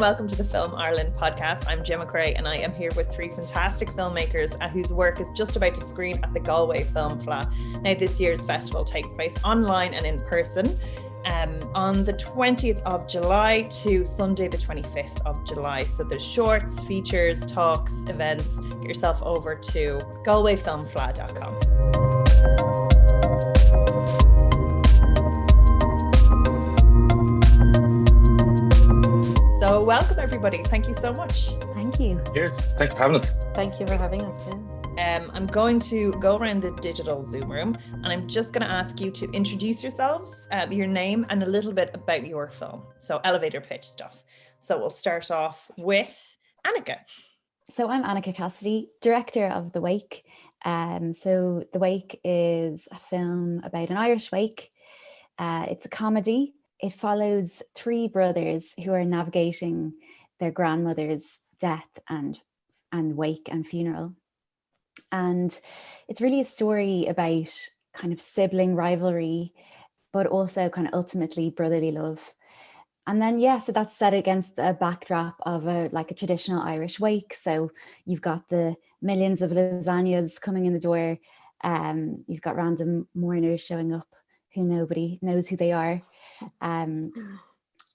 welcome to the Film Ireland podcast. I'm Gemma Creagh and I am here with three fantastic filmmakers whose work is just about to screen at the Galway Film Fleadh. Now, this year's festival takes place online and in person on the 20th of July to Sunday the 25th of July. So there's shorts, features, talks, events. Get yourself over to galwayfilmfleadh.com. So welcome everybody. Thank you so much. Thank you. Cheers. Thanks for having us. Thank you for having us. I'm going to go around the digital Zoom room and I'm just going to ask you to introduce yourselves, your name and a little bit about your film. So elevator pitch stuff. So we'll start off with Annika. So I'm Annika Cassidy, director of The Wake. So The Wake is a film about an Irish wake. It's a comedy. It follows three brothers who are navigating their grandmother's death and wake and funeral. And it's really a story about kind of sibling rivalry, but also kind of ultimately brotherly love. And then, so that's set against a backdrop of a traditional Irish wake. So you've got the millions of lasagnas coming in the door. You've got random mourners showing up who nobody knows who they are. And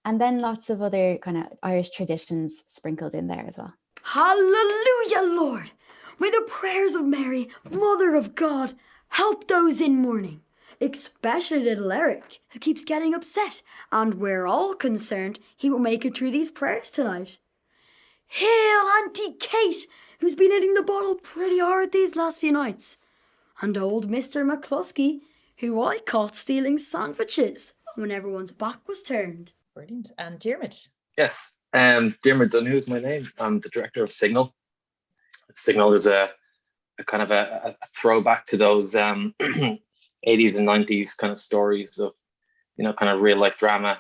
then lots of other kind of Irish traditions sprinkled in there as well. Hallelujah, Lord! May the prayers of Mary, Mother of God, help those in mourning, especially little Eric, who keeps getting upset, and we're all concerned he will make it through these prayers tonight. Hail Auntie Kate, who's been hitting the bottle pretty hard these last few nights, and old Mr. McCluskey, who I caught stealing sandwiches when everyone's back was turned. Brilliant. And Diarmuid. Yes, Diarmuid Donohoe is my name. I'm the director of Signal. Signal is a kind of a throwback to those 80s and 90s kind of stories of, kind of real life drama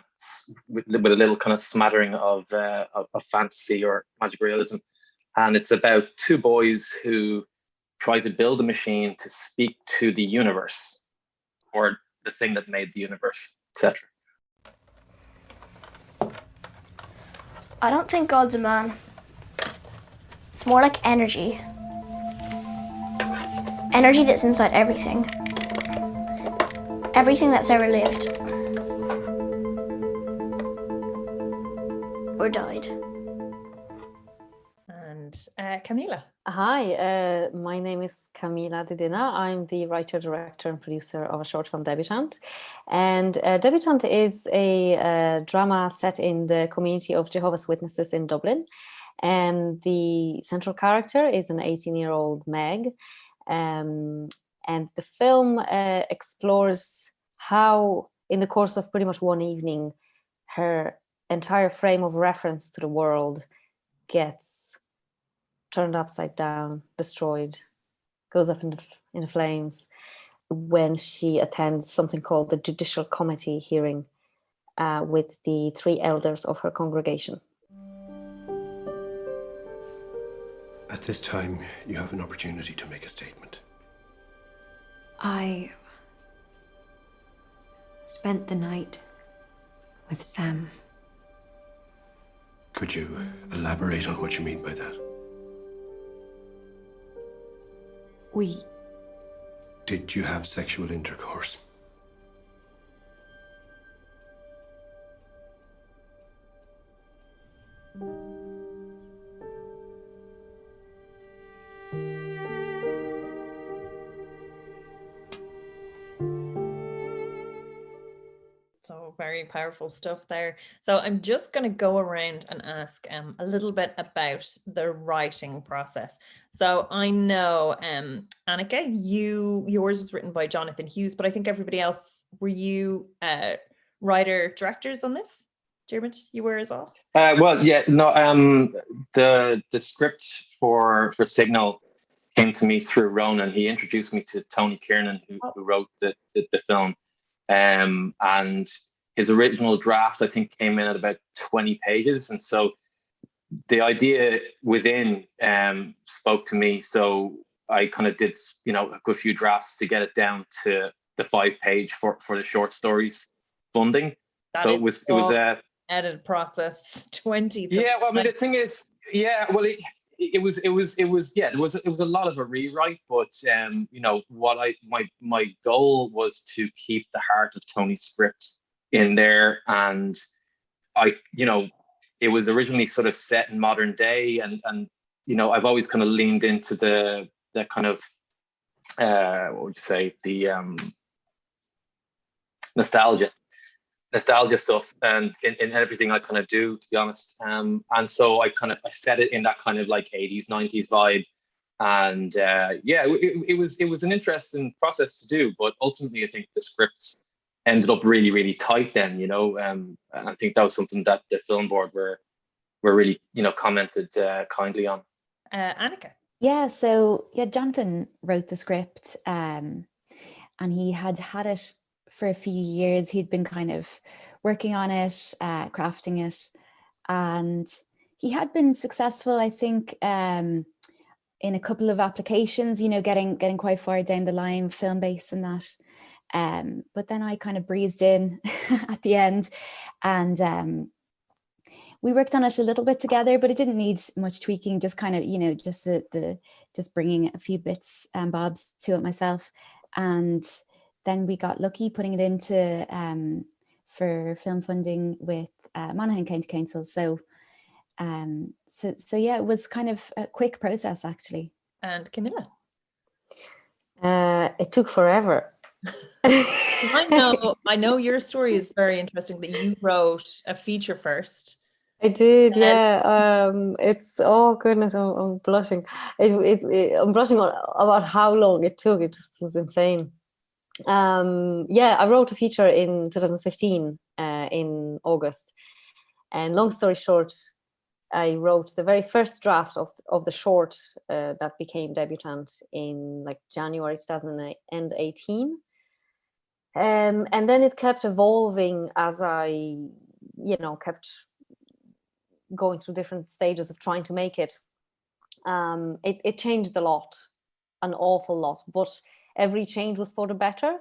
with a little kind of smattering of fantasy or magic realism. And it's about two boys who try to build a machine to speak to the universe, or the thing that made the universe, etc. I don't think God's a man. It's more like energy. Energy that's inside everything. Everything that's ever lived. Or died. And Kamila. Hi, my name is Kamila Dydyna. I'm the writer, director and producer of a short film, Debutante. And Debutante is a drama set in the community of Jehovah's Witnesses in Dublin. And the central character is an 18-year-old Meg. And the film explores how, in the course of pretty much one evening, her entire frame of reference to the world gets turned upside down, destroyed, goes up in the flames when she attends something called the Judicial Committee hearing with the three elders of her congregation. At this time, you have an opportunity to make a statement. I spent the night with Sam. Could you elaborate on what you mean by that? Did you have sexual intercourse? So very powerful stuff there. So I'm just going to go around and ask a little bit about the writing process. So I know, Annika, yours was written by Jonathan Hughes, but I think everybody else, were you writer-directors on this? Diarmuid, you were as well? The script for Signal came to me through Ronan. He introduced me to Tony Kiernan, who wrote the film. And his original draft, I think, came in at about 20 pages. And so the idea within spoke to me. So I kind of did, a good few drafts to get it down to the 5-page for the short stories funding. It was edit process 20 to Yeah, well, I mean, the thing is, yeah, well, it was a lot of a rewrite, but you know, my goal was to keep the heart of Tony's script in there, and you know, it was originally sort of set in modern day, and you know, I've always kind of leaned into the kind of what would you say, the nostalgia stuff, and in everything I kind of do, to be honest. And so I set it in that kind of like 80s, 90s vibe. And it was an interesting process to do, but ultimately I think the scripts ended up really, really tight then, you know. And I think that was something that the film board were really, you know, commented kindly on. Annika. Yeah, so Jonathan wrote the script, and he had it for a few years. He'd been kind of working on it, crafting it, and he had been successful, I think, in a couple of applications, you know, getting quite far down the line, Filmbase and that. But then I kind of breezed in at the end, and we worked on it a little bit together, but it didn't need much tweaking, just kind of, you know, just just bringing a few bits and bobs to it myself. And then we got lucky putting it into for film funding with Monaghan County Council. So yeah, it was kind of a quick process, actually. And Kamila. It took forever. I know your story is very interesting, that you wrote a feature first. I did, yeah. It's, oh goodness, I'm blushing. I'm blushing about how long it took. It just was insane. I wrote a feature in 2015 in August, and long story short, I wrote the very first draft of the short that became Debutante in like January 2018. And then it kept evolving as I, you know, kept going through different stages of trying to make it. It changed a lot, an awful lot, but every change was for the better.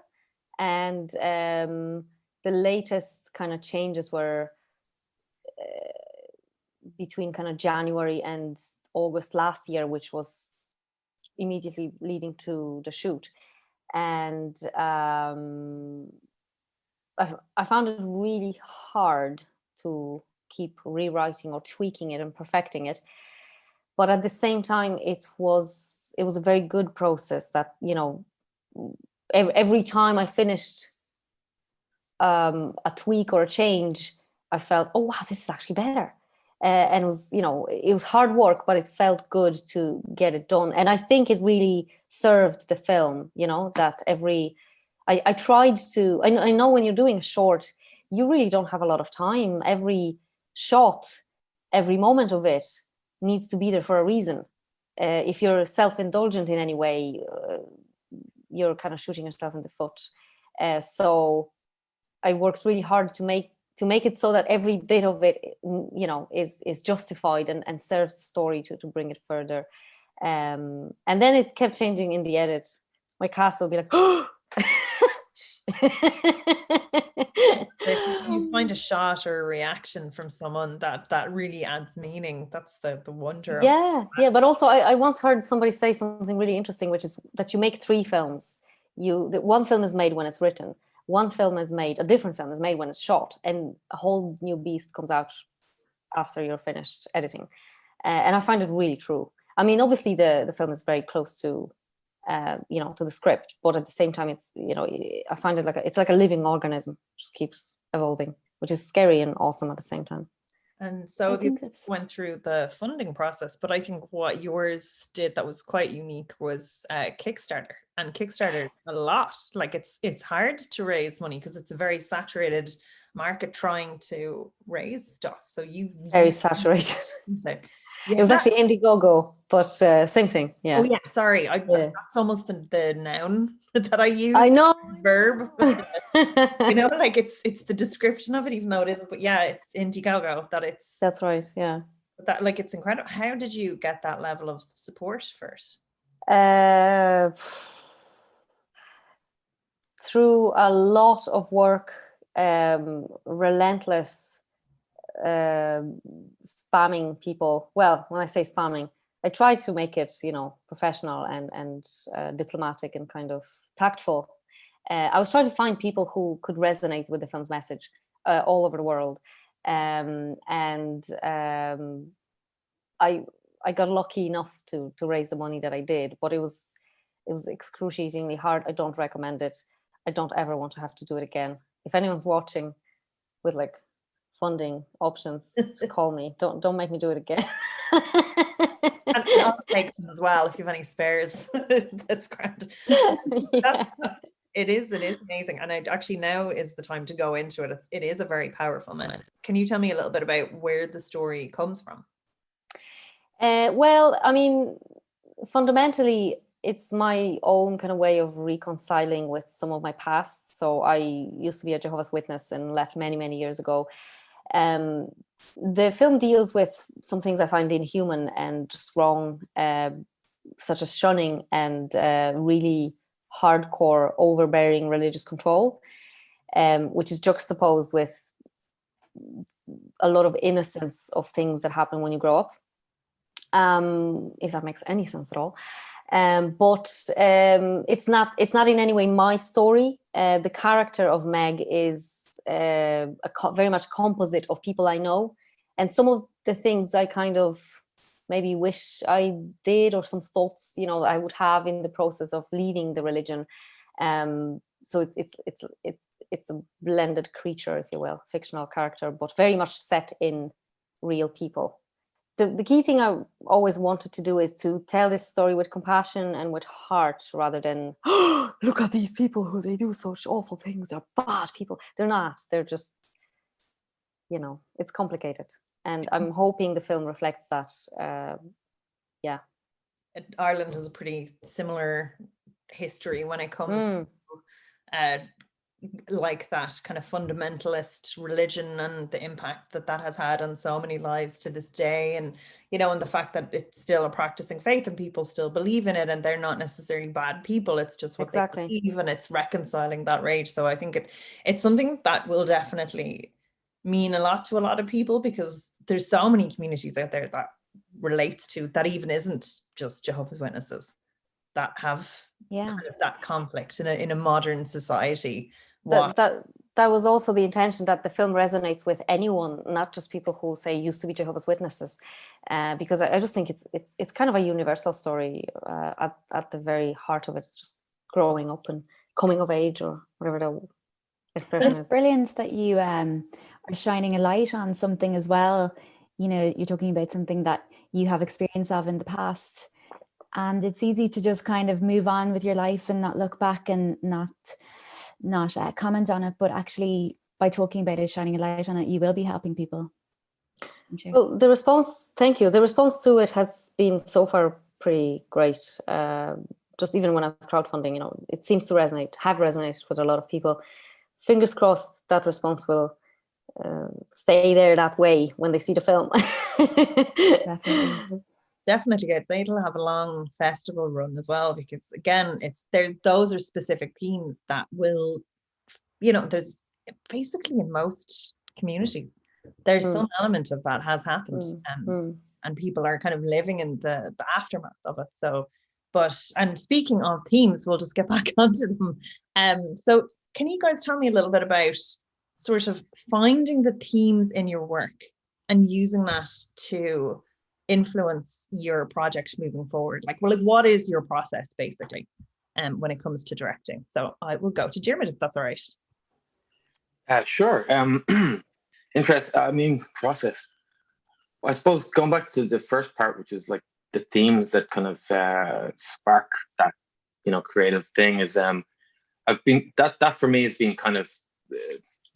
And the latest kind of changes were between kind of January and August last year, which was immediately leading to the shoot. And I found it really hard to keep rewriting or tweaking it and perfecting it. But at the same time, it was a very good process that, you know, every time I finished a tweak or a change, I felt, oh wow, this is actually better. And it was, you know, it was hard work, but it felt good to get it done. And I think it really served the film, you know, that I tried to, I know when you're doing a short, you really don't have a lot of time. Every shot, every moment of it needs to be there for a reason. If you're self-indulgent in any way, you're kind of shooting yourself in the foot. So I worked really hard to make it so that every bit of it, you know, is justified and serves the story to bring it further. And then it kept changing in the edit. My cast will be like, oh! You find a shot or a reaction from someone that really adds meaning. That's the wonder. Yeah. But also, I once heard somebody say something really interesting, which is that you make 3 films. One film is made when it's written. One film is made, a different film is made when it's shot, and a whole new beast comes out after you're finished editing. And I find it really true. I mean, obviously the film is very close to, you know, to the script, but at the same time, it's, you know, I find it it's like a living organism, just keeps evolving, which is scary and awesome at the same time. And so they went through the funding process, but I think what yours did that was quite unique was Kickstarter. And Kickstarter, a lot, like it's hard to raise money because it's a very saturated market trying to raise stuff. So very saturated. Yeah. It was actually Indiegogo, but same thing. Yeah. Oh yeah, sorry. That's almost the noun that I use. I know. Verb. You know, like it's the description of it, even though it isn't. But yeah, it's Indiegogo. That's right. Yeah. That, like, it's incredible. How did you get that level of support first? Through a lot of work, relentless spamming people. Well, when I say spamming, I try to make it, professional and diplomatic and kind of tactful. I was trying to find people who could resonate with the film's message all over the world. I got lucky enough to raise the money that I did, but it was excruciatingly hard. I don't recommend it. I don't ever want to have to do it again. If anyone's watching with like funding options, just call me. Don't make me do it again. And I'll take them as well if you have any spares. That's grand. Yeah. It is amazing, and actually now is the time to go into it. It is a very powerful message. Can you tell me a little bit about where the story comes from? Well, I mean, fundamentally, it's my own kind of way of reconciling with some of my past. So I used to be a Jehovah's Witness and left many, many years ago. The film deals with some things I find inhuman and just wrong, such as shunning and really hardcore, overbearing religious control, which is juxtaposed with a lot of innocence of things that happen when you grow up, if that makes any sense at all. But it's not in any way my story. The character of Meg is very much composite of people I know, and some of the things I kind of maybe wish I did, or some thoughts I would have in the process of leaving the religion. So it's a blended creature, if you will, fictional character, but very much set in real people. The key thing I always wanted to do is to tell this story with compassion and with heart, rather than, oh, look at these people who they do such awful things. They're bad people. They're not. They're just, it's complicated. And I'm hoping the film reflects that. Yeah. Ireland has a pretty similar history when it comes to like that kind of fundamentalist religion and the impact that has had on so many lives to this day, and and the fact that it's still a practicing faith and people still believe in it, and they're not necessarily bad people, it's just what they believe, and it's reconciling that rage. So I think it's something that will definitely mean a lot to a lot of people, because there's so many communities out there that relates to that, even isn't just Jehovah's Witnesses, that have kind of that conflict in a modern society. That was also the intention, that the film resonates with anyone, not just people who say used to be Jehovah's Witnesses, because I just think it's kind of a universal story. At the very heart of it, it's just growing up and coming of age, or whatever the expression is. It's brilliant that you are shining a light on something as well. You're talking about something that you have experience of in the past, and it's easy to just kind of move on with your life and not look back and not comment on it, but actually by talking about it, shining a light on it, you will be helping people. I'm sure. Well, thank you. The response to it has been so far pretty great. Just even when I was crowdfunding, it seems to have resonated with a lot of people. Fingers crossed that response will stay there that way when they see the film. Definitely, I'd say it'll have a long festival run as well, because again, those are specific themes that will, there's basically in most communities, there's some element of that has happened, and people are kind of living in the aftermath of it. So, and speaking of themes, we'll just get back onto them. So can you guys tell me a little bit about sort of finding the themes in your work and using that to influence your project moving forward? What is your process basically when it comes to directing? So I will go to Diarmuid, if that's all right. Sure. Process, I suppose, going back to the first part, which is like the themes that kind of spark that creative thing, is I've been that for me has been kind of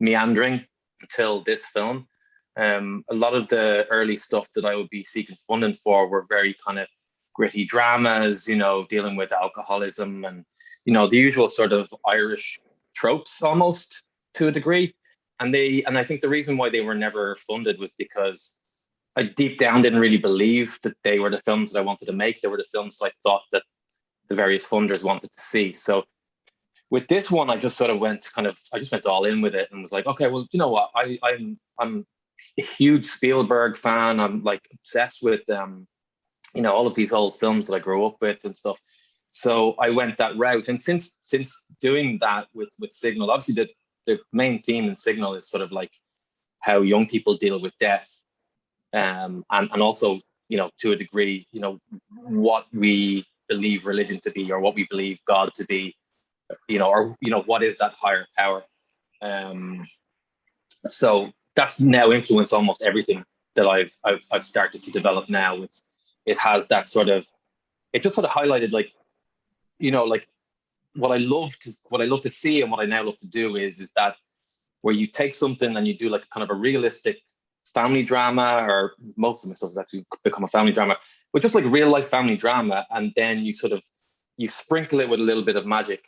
meandering until this film. A lot of the early stuff that I would be seeking funding for were very kind of gritty dramas, dealing with alcoholism and, the usual sort of Irish tropes almost to a degree. And I think the reason why they were never funded was because I deep down didn't really believe that they were the films that I wanted to make. They were the films I thought that the various funders wanted to see. So with this one, I just sort of went all in with it and was like, okay, well, you know what? I'm a huge Spielberg fan. I'm like obsessed with all of these old films that I grew up with and stuff. So I went that route. And since doing that with Signal, obviously the main theme in Signal is sort of like how young people deal with death. And also, to a degree, what we believe religion to be, or what we believe God to be, or what is that higher power. So that's now influenced almost everything that I've started to develop now. It has that sort of, it just sort of highlighted like what I love to see, and what I now love to do is that where you take something and you do like a kind of a realistic family drama, or most of my stuff has actually become a family drama, but just like real life family drama, and then you sprinkle it with a little bit of magic.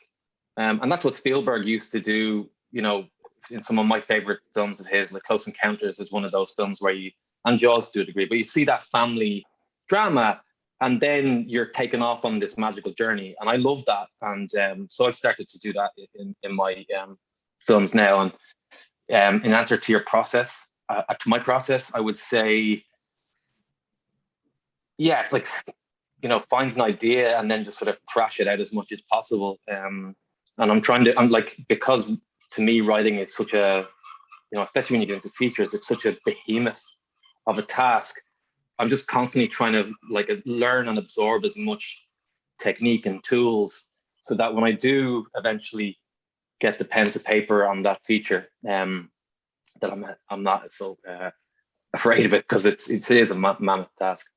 And that's what Spielberg used to do, in some of my favorite films of his, like Close Encounters is one of those films where and Jaws to a degree, but you see that family drama, and then you're taken off on this magical journey. And I love that. And so I've started to do that in my films now. And in answer to your process, to my process, I would say, yeah, it's like, find an idea and then just sort of thrash it out as much as possible. And I'm like, because to me, writing is such a, especially when you get into features, it's such a behemoth of a task. I'm just constantly trying to like learn and absorb as much technique and tools, so that when I do eventually get the pen to paper on that feature, that I'm not so afraid of it, because it is a mammoth task.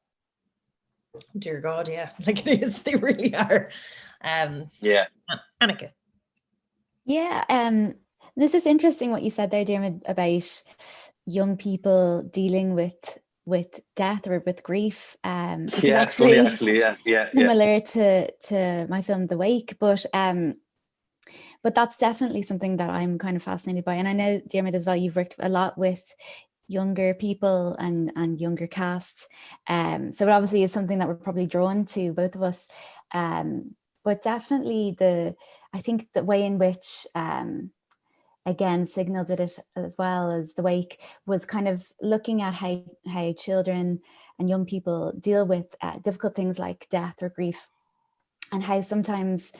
Dear God, yeah, like it is. They really are. Yeah. Annika. Yeah, this is interesting what you said there, Diarmuid, about young people dealing with death or with grief. Yeah, actually, yeah. Similar to my film The Wake, but that's definitely something that I'm kind of fascinated by. And I know, Diarmuid, as well, you've worked a lot with younger people and younger cast. So it obviously is something that we're probably drawn to, both of us. But definitely I think the way in which, again, Signal did it as well as The Wake, was kind of looking at how children and young people deal with difficult things like death or grief, and how sometimes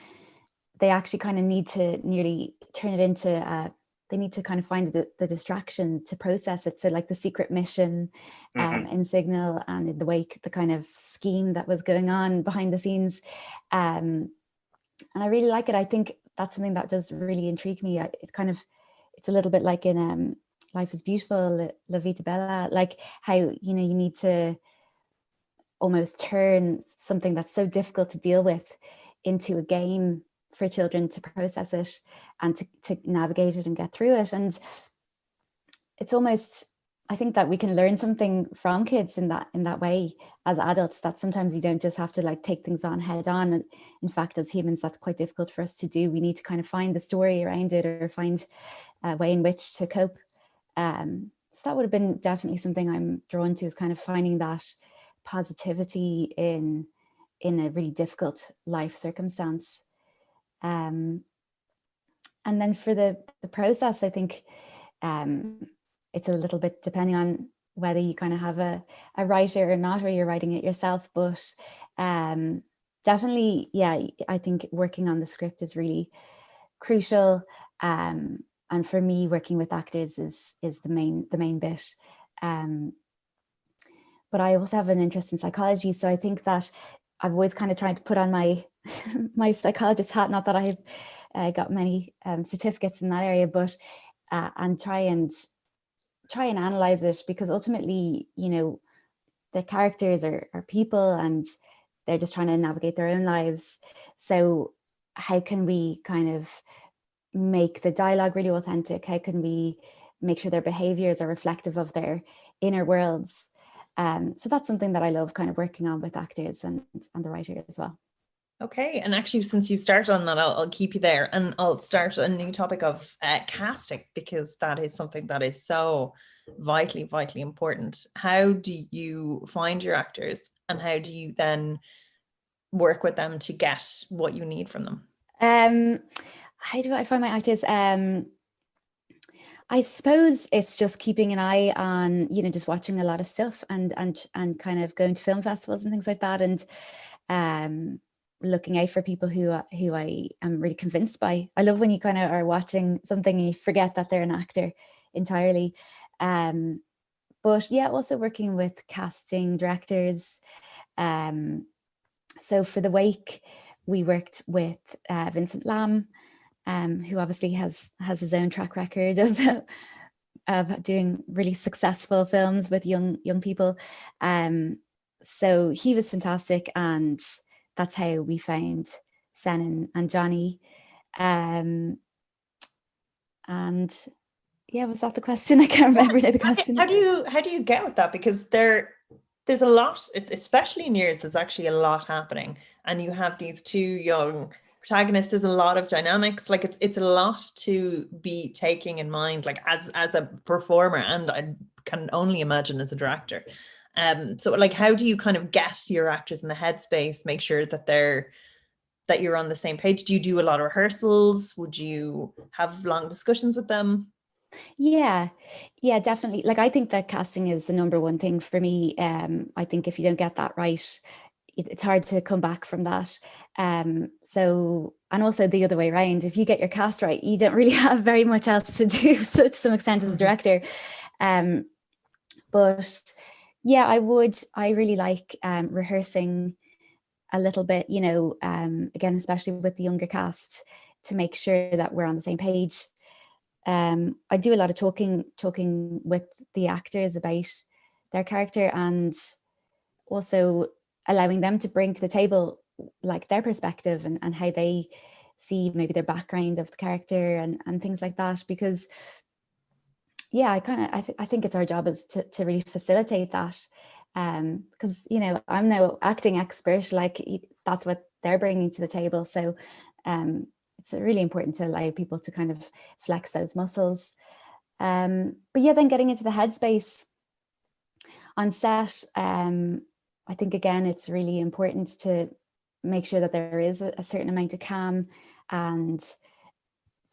they actually kind of need to nearly turn it into, they need to kind of find the distraction to process it. So like the secret mission in Signal, and in The Wake, the kind of scheme that was going on behind the scenes. And I really like it. I think that's something that does really intrigue me. It's a little bit like in Life is Beautiful, La Vita Bella, like how, you need to almost turn something that's so difficult to deal with into a game for children to process it and to navigate it and get through it. And it's almost, I think that we can learn something from kids in that way as adults, that sometimes you don't just have to like take things on head on. And in fact, as humans, that's quite difficult for us to do. We need to kind of find the story around it, or find a way in which to cope. So that would have been definitely something I'm drawn to, is kind of finding that positivity in a really difficult life circumstance. And then for the process, I think it's a little bit depending on whether you kind of have a writer or not, or you're writing it yourself. But definitely, yeah, I think working on the script is really crucial. And for me, working with actors is the main bit. But I also have an interest in psychology, so I think that I've always kind of tried to put on my my psychologist hat. Not that I've got many certificates in that area, but and try and analyze it, because ultimately, the characters are people, and they're just trying to navigate their own lives. So how can we kind of make the dialogue really authentic? How can we make sure their behaviors are reflective of their inner worlds? So that's something that I love kind of working on with actors and the writer as well. Okay, and actually, since you started on that, I'll keep you there, and I'll start a new topic of casting, because that is something that is so vitally important. How do you find your actors, and how do you then work with them to get what you need from them? How do I find my actors? I suppose it's just keeping an eye on, just watching a lot of stuff and kind of going to film festivals and things like that, and looking out for people who I am really convinced by. I love when you kind of are watching something and you forget that they're an actor entirely. But yeah, also working with casting directors. So for The Wake, we worked with Vincent Lam, who obviously has his own track record of doing really successful films with young people. So he was fantastic, and that's how we found Sen and Johnny. And yeah, was that the question? I can't remember the question. How do you get with that? Because there's a lot, especially in years, there's actually a lot happening, and you have these two young protagonists. There's a lot of dynamics. Like it's a lot to be taking in mind, like as a performer, and I can only imagine as a director. So like, how do you kind of get your actors in the headspace, make sure that you're on the same page? Do you do a lot of rehearsals? Would you have long discussions with them? Yeah, definitely. Like, I think that casting is the number one thing for me. I think if you don't get that right, it's hard to come back from that. So, and also the other way around, if you get your cast right, you don't really have very much else to do, so to some extent, as a director. But yeah, I really like rehearsing a little bit, again, especially with the younger cast, to make sure that we're on the same page. I do a lot of talking with the actors about their character, and also allowing them to bring to the table like their perspective and how they see maybe their background of the character and things like that. Because yeah, I think it's our job is to really facilitate that, because I'm no acting expert, like that's what they're bringing to the table. So it's really important to allow people to kind of flex those muscles. But yeah, then getting into the headspace on set, I think, again, it's really important to make sure that there is a certain amount of calm, and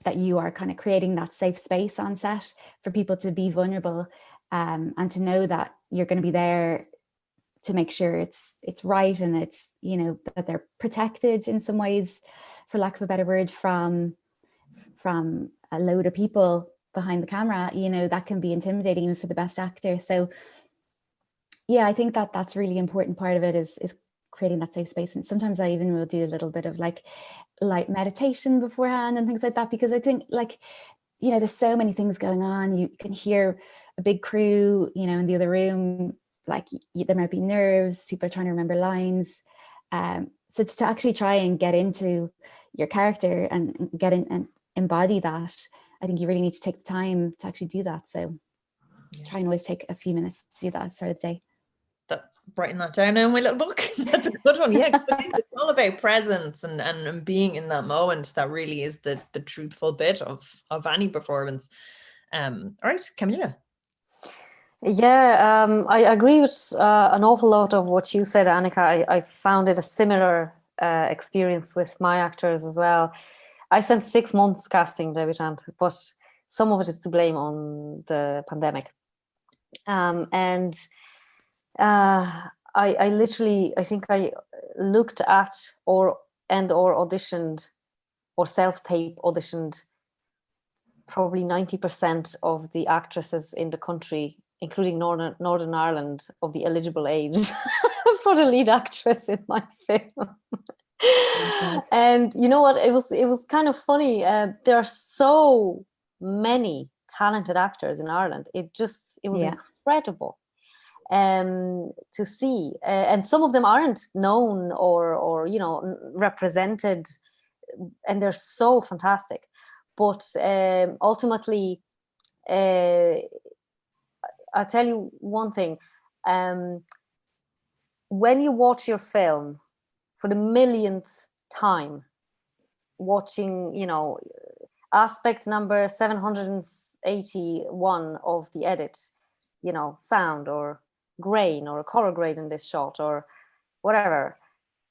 that you are kind of creating that safe space on set for people to be vulnerable, and to know that you're going to be there to make sure it's right, and it's, that they're protected in some ways, for lack of a better word, from a load of people behind the camera. That can be intimidating even for the best actor. So yeah, I think that that's really important part of it, is creating that safe space. And sometimes I even will do a little bit of like meditation beforehand and things like that, because I think, like, there's so many things going on. You can hear a big crew, in the other room, like there might be nerves, people are trying to remember lines. So to actually try and get into your character and get in and embody that, I think you really need to take the time to actually do that. So try and always take a few minutes to do that at the start of the day. Writing that down now in my little book. That's a good one. Yeah, it's all about presence and being in that moment. That really is the truthful bit of any performance. All right, Kamila. Yeah, I agree with an awful lot of what you said, Annika. I found it a similar experience with my actors as well. I spent 6 months casting debutant, but some of it is to blame on the pandemic. And I literally, I think I looked at or auditioned or self-tape auditioned probably 90% of the actresses in the country, including Northern Ireland, of the eligible age for the lead actress in my film. And you know what? It was kind of funny. There are so many talented actors in Ireland. It was incredible to see, and some of them aren't known or represented, and they're so fantastic. But ultimately, I'll tell you one thing. When you watch your film for the millionth time, watching, aspect number 781 of the edit, sound or grain or color grade in this shot or whatever,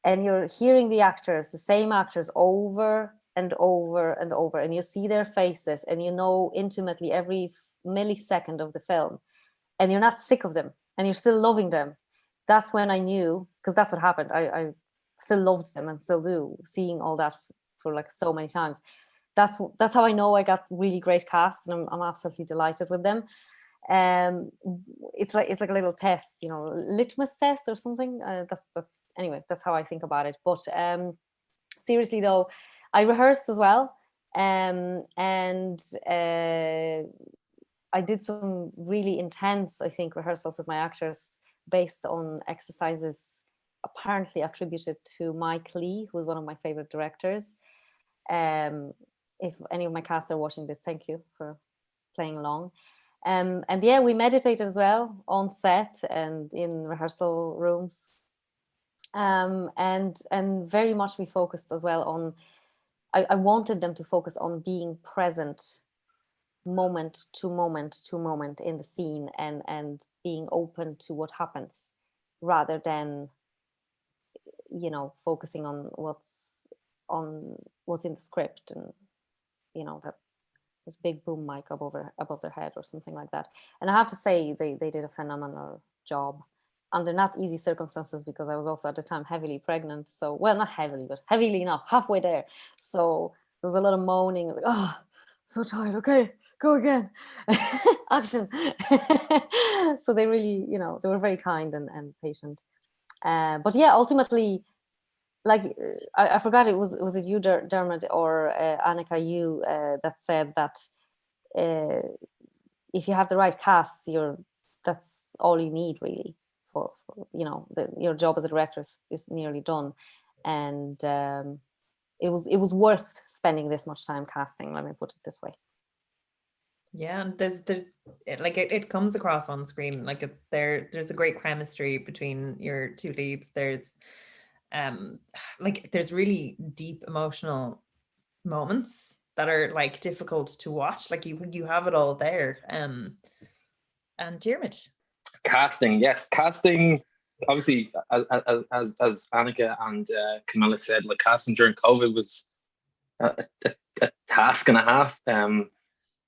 and you're hearing the same actors over and over and over, and you see their faces, and you know intimately every millisecond of the film, and you're not sick of them, and you're still loving them. That's when I knew, because that's what happened. I still loved them and still do, seeing all that for like so many times. That's how I know I got really great cast, and I'm absolutely delighted with them. It's like a little test, you know, litmus test or something. That's how I think about it. But seriously though, I rehearsed as well, and I did some really intense, I think, rehearsals with my actors based on exercises apparently attributed to Mike Lee, who is one of my favorite directors. If any of my cast are watching this, thank you for playing along. And yeah, we meditated as well on set and in rehearsal rooms. And very much we focused as well on, I wanted them to focus on being present moment to moment to moment in the scene, and being open to what happens, rather than, you know, focusing on what's in the script, and, you know, that this big boom mic above their head or something like that. And I have to say they did a phenomenal job under not easy circumstances, because I was also at the time heavily pregnant. So, well, not heavily, but heavily enough, halfway there. So there was a lot of moaning, like, oh, so tired, okay, go again. Action. So they really, you know, they were very kind and patient. But yeah, ultimately, like, I forgot, was it you, Diarmuid, or Annika, you that said that if you have the right cast, that's all you need really for you know, your job as a director is nearly done. And it was worth spending this much time casting, let me put it this way. Yeah, and it comes across on screen, like there's a great chemistry between your two leads. There's there's really deep emotional moments that are like difficult to watch. Like you have it all there. And Diarmuid. Casting, yes, casting. Obviously, as Annika and Kamila said, like, casting during COVID was a task and a half.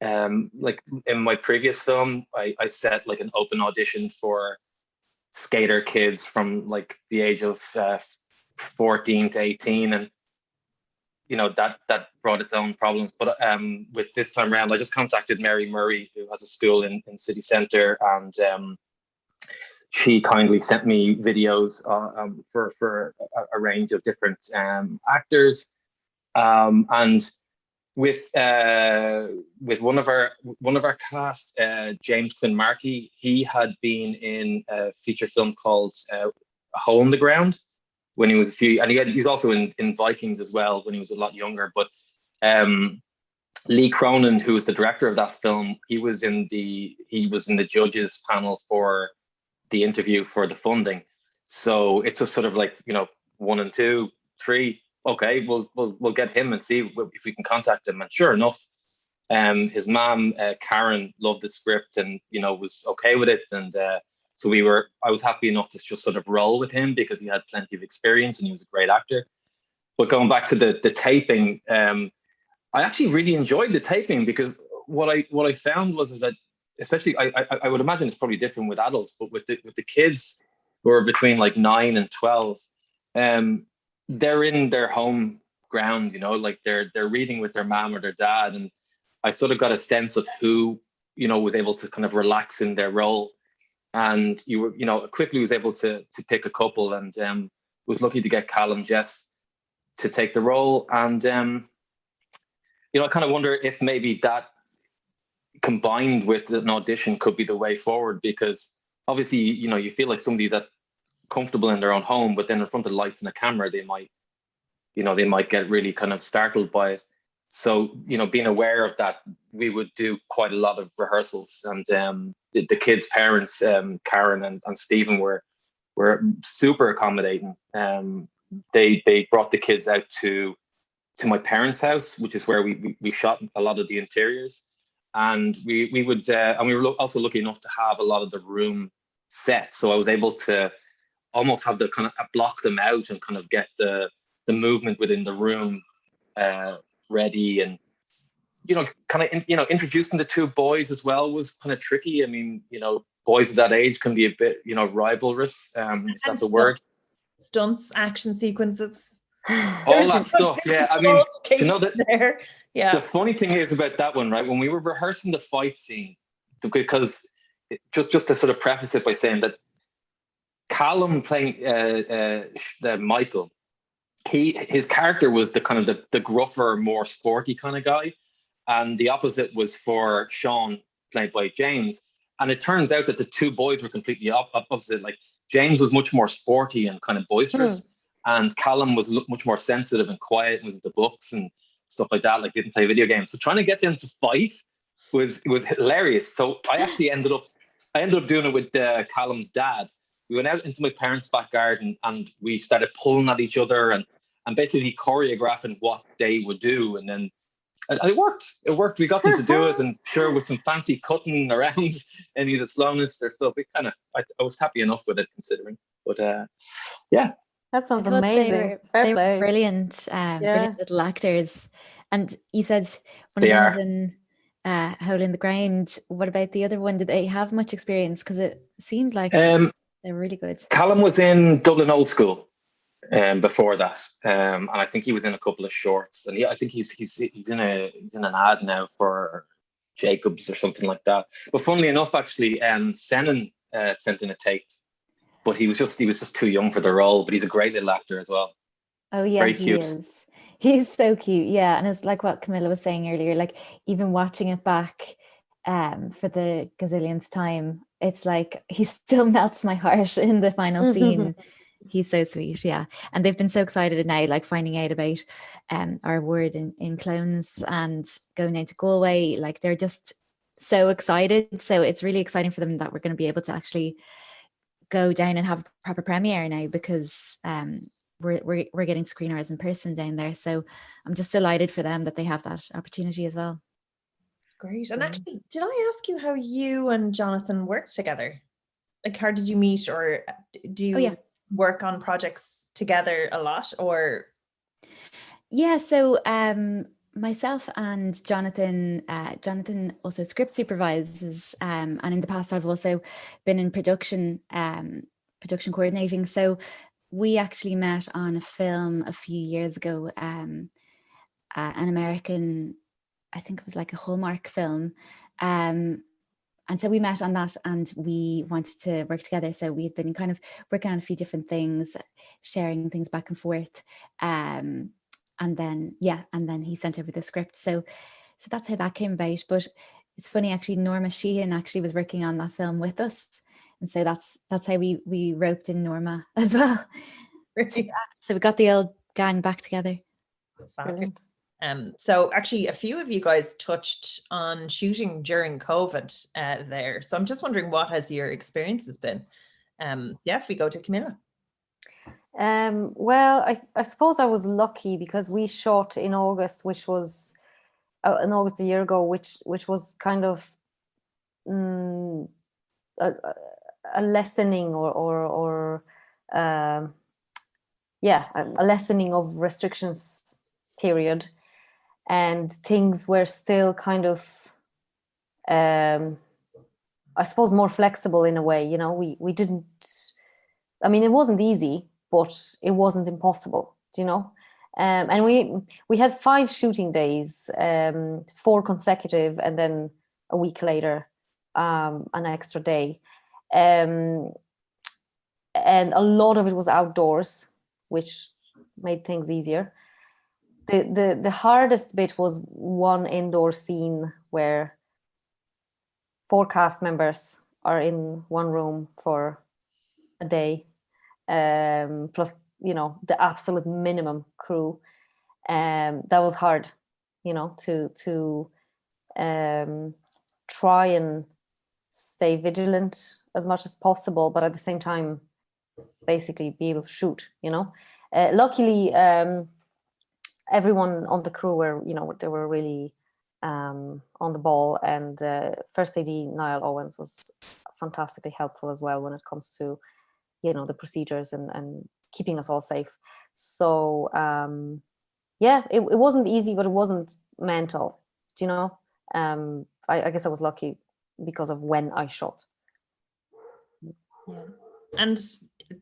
Like in my previous film, I set like an open audition for skater kids from like the age of 14 to 18, and you know that brought its own problems. But with this time around, I just contacted Mary Murray, who has a school in city centre, and she kindly sent me videos for a range of different actors, and with one of our cast, James Quinn Markey, he had been in a feature film called A Hole in the Ground when he was and he was also in Vikings as well when he was a lot younger. But Lee Cronin, who was the director of that film, he was in the judges panel for the interview for the funding. So it's just sort of like, you know, 1 and 2, 3. Okay, we'll get him and see if we can contact him. And sure enough, his mom Karen loved the script and, you know, was okay with it. And so I was happy enough to just sort of roll with him because he had plenty of experience and he was a great actor. But going back to the taping, I actually really enjoyed the taping, because what I found was that, especially I would imagine it's probably different with adults, but with the kids who are between like 9 and 12, they're in their home ground, you know, like they're reading with their mom or their dad. And I sort of got a sense of who, you know, was able to kind of relax in their role. And quickly was able to pick a couple, and was lucky to get Callum Jess to take the role. And, I kind of wonder if maybe that combined with an audition could be the way forward, because obviously, you know, you feel like somebody's comfortable in their own home, but then in front of the lights and the camera, they might get really kind of startled by it. So, you know, being aware of that, we would do quite a lot of rehearsals, and the kids' parents, Karen and Stephen, were super accommodating. They brought the kids out to my parents' house, which is where we shot a lot of the interiors, and we would and we were also lucky enough to have a lot of the room set, so I was able to almost have the kind of block them out and kind of get the movement within the room ready, and kind of introducing the two boys as well was kind of tricky. I mean, boys of that age can be a bit rivalrous, if that's a word. Stunts, action sequences, all that stuff. Yeah, I mean, that there. Yeah. The funny thing is about that one, right? When we were rehearsing the fight scene, because just to sort of preface it by saying that Callum playing Michael, his character was the kind of the gruffer, more sporty kind of guy, and the opposite was for Sean, played by James. And it turns out that the two boys were completely opposite. Like James was much more sporty and kind of boisterous, and Callum was much more sensitive and quiet and was at the books and stuff like that. Like didn't play video games. So trying to get them to fight was hilarious. So I actually ended up doing it with Callum's dad. We went out into my parents' back garden and we started pulling at each other and basically choreographing what they would do. And then it worked. It worked. We got them to do it, and sure, with some fancy cutting around any of the slowness or stuff, I was happy enough with it considering. But yeah, that sounds amazing. They were brilliant, brilliant little actors. And you said one of them was in Hole in the Ground. What about the other one? Did they have much experience? Because it seemed like they were really good. Callum was in Dublin Old School before that, and I think he was in a couple of shorts, and I think he's in an ad now for Jacobs or something like that. But funnily enough, actually, Senan sent in a tape, but he was just too young for the role. But he's a great little actor as well. Oh yeah, very cute. He's so cute, yeah. And it's like what Kamila was saying earlier, like even watching it back for the gazillionth time, it's like he still melts my heart in the final scene. He's so sweet, yeah. And they've been so excited now, like finding out about our award in Clones and going down to Galway. Like they're just so excited. So it's really exciting for them that we're going to be able to actually go down and have a proper premiere now, because we're getting screeners in person down there. So I'm just delighted for them that they have that opportunity as well. Great. And actually, did I ask you how you and Jonathan worked together? Like, how did you meet, or do you work on projects together a lot, or? Yeah, so myself and Jonathan also script supervises, and in the past I've also been in production coordinating. So we actually met on a film a few years ago, an American, I think it was like a Hallmark film, and so we met on that and we wanted to work together. So we had been kind of working on a few different things, sharing things back and forth, and then he sent over the script. So that's how that came about. But it's funny, actually, Norma Sheehan actually was working on that film with us. And so that's how we roped in Norma as well. So we got the old gang back together. Brilliant. So actually a few of you guys touched on shooting during COVID there. So I'm just wondering, what has your experiences been? If we go to Kamila. Well, I suppose I was lucky because we shot in August, which was in August a year ago, which was kind of a lessening or a lessening of restrictions period, and things were still kind of I suppose more flexible in a way. We didn't, I mean, it wasn't easy, but it wasn't impossible, and we had 5 shooting days, 4 consecutive, and then a week later an extra day, and a lot of it was outdoors, which made things easier. The hardest bit was one indoor scene where 4 cast members are in one room for a day, plus the absolute minimum crew. That was hard, to try and stay vigilant as much as possible, but at the same time basically be able to shoot. Luckily everyone on the crew were, they were really on the ball, and First AD Niall Owens was fantastically helpful as well when it comes to the procedures and keeping us all safe. So yeah, it wasn't easy, but it wasn't mental. Do you know? I guess I was lucky because of when I shot. Yeah. And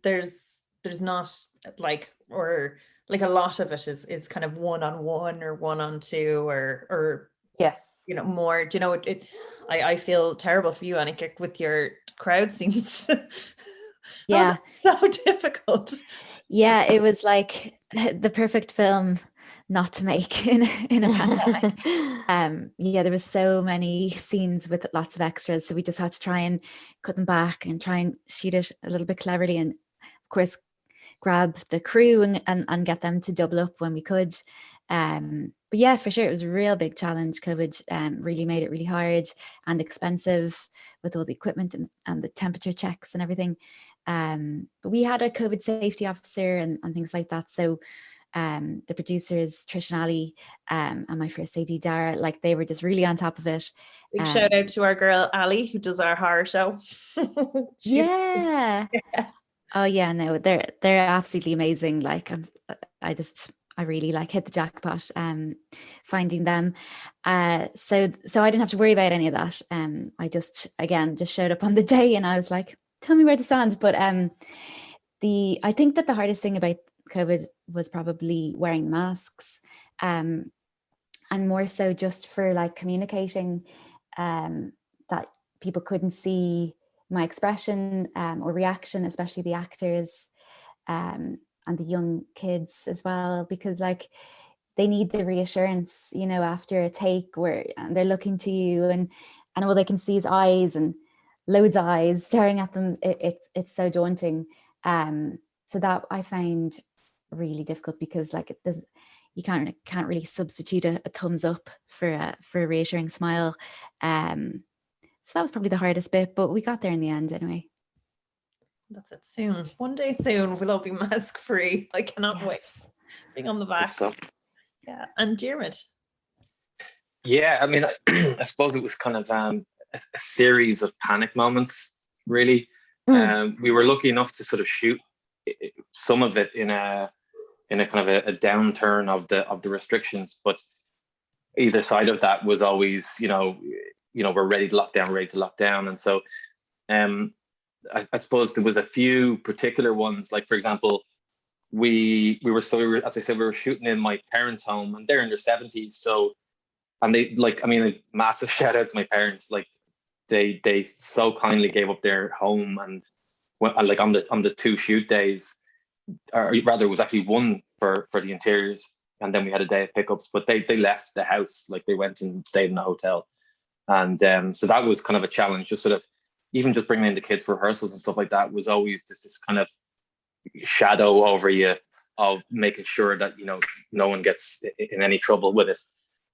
there's not like, or like a lot of it is kind of one-on-one or one-on-two or Yes. you know, more, do you know, I feel terrible for you, Annika, with your crowd scenes. Yeah. So difficult. Yeah, it was like the perfect film not to make in a pandemic. Yeah, there was so many scenes with lots of extras, so we just had to try and cut them back and try and shoot it a little bit cleverly, and of course grab the crew and get them to double up when we could. But yeah, for sure, it was a real big challenge. COVID really made it really hard and expensive with all the equipment and the temperature checks and everything. But we had a COVID safety officer and things like that. So the producers, Trish and Ali, and my first AD, Dara, like they were just really on top of it. Big shout out to our girl Ali, who does our horror show. Yeah. Oh yeah, no, they're absolutely amazing. Like I really like hit the jackpot finding them. So I didn't have to worry about any of that. I just showed up on the day and I was like, tell me where to stand. But I think that the hardest thing about COVID was probably wearing masks, and more so just for like communicating that people couldn't see my expression or reaction, especially the actors and the young kids as well, because like they need the reassurance, you know, after a take where they're looking to you and all they can see is eyes and loads of eyes staring at them. It's so daunting. So that I find really difficult because like you can't really substitute a thumbs up for a reassuring smile. So that was probably the hardest bit, but we got there in the end anyway. That's it. Soon, one day soon, we'll all be mask free. I cannot wait. Being on the back. So. Yeah, and Diarmuid. Yeah, I mean, I suppose it was kind of a series of panic moments. Really, we were lucky enough to sort of shoot some of it in a kind of a downturn of the restrictions, but either side of that was always, you know, we're ready to lock down. And so I suppose there was a few particular ones, like for example, we were as I said, we were shooting in my parents' home and they're in their 70s. So, and they like, I mean, a massive shout out to my parents. Like they so kindly gave up their home and like on the 2 shoot days, or rather it was actually one for the interiors. And then we had a day of pickups, but they left the house, like they went and stayed in a hotel. And so that was kind of a challenge, just sort of, even just bringing in the kids for rehearsals and stuff like that was always just this kind of shadow over you of making sure that, you know, no one gets in any trouble with it.